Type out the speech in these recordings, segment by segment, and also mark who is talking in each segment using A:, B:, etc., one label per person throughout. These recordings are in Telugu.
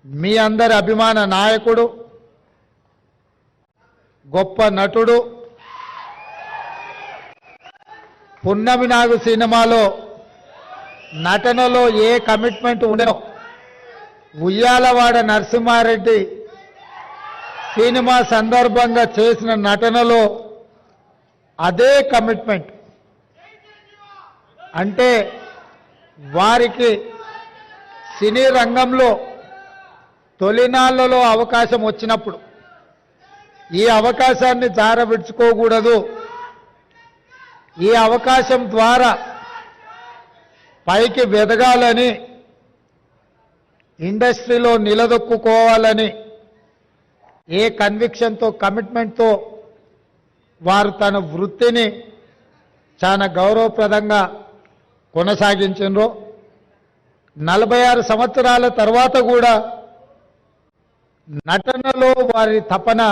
A: మీ అందరి అభిమాన నాయకుడు, గొప్ప నటుడు, పున్నమి నాగు సినిమాలో నటనలో a commitment undo Uyyalawada Narasimha Reddy cinema సందర్భంగా చేసిన నటనలో అదే కమిట్మెంట్. అంటే వారికి సినీ రంగంలో తొలినాళ్లలో అవకాశం వచ్చినప్పుడు ఈ అవకాశాన్ని జారవిడ్చుకోకూడదు, ఈ అవకాశం ద్వారా పైకి వెదగాలని, ఇండస్ట్రీలో నిలదొక్కుకోవాలని ఏ కన్విక్షన్తో కమిట్మెంట్తో వారు తన వృత్తిని చాలా గౌరవప్రదంగా కొనసాగించారో 46 సంవత్సరాల తర్వాత కూడా నటనలో వారి తపన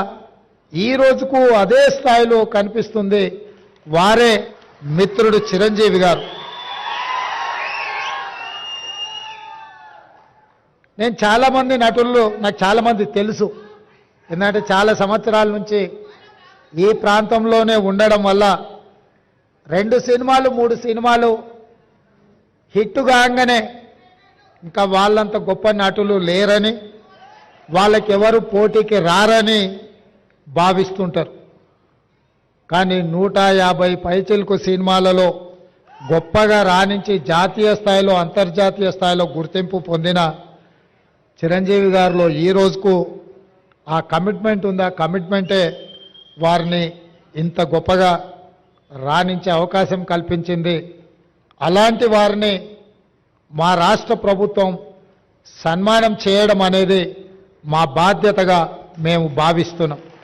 A: ఈ రోజుకు అదే స్థాయిలో కనిపిస్తుంది. వారే మిత్రుడు చిరంజీవి గారు. నేను చాలామంది నటులు నాకు చాలామంది తెలుసు, ఎందుకంటే చాలా సంవత్సరాల నుంచి ఈ ప్రాంతంలోనే ఉండడం వల్ల 2 సినిమాలు 3 సినిమాలు హిట్ కాగానే ఇంకా వాళ్ళంత గొప్ప నటులు లేరని, వాళ్ళకి ఎవరు పోటీకి రారని భావిస్తుంటారు. కానీ 150 పైచిలకు సినిమాలలో గొప్పగా రాణించి జాతీయ స్థాయిలో అంతర్జాతీయ స్థాయిలో గుర్తింపు పొందిన చిరంజీవి గారిలో ఈ రోజుకు ఆ కమిట్మెంట్ ఉంది. ఆ కమిట్మెంటే వారిని ఇంత గొప్పగా రాణించే అవకాశం కల్పించింది. అలాంటి వారిని మా రాష్ట్ర ప్రభుత్వం సన్మానం చేయడం అనేది మా బాధ్యతగా మేము భావిస్తున్నాం.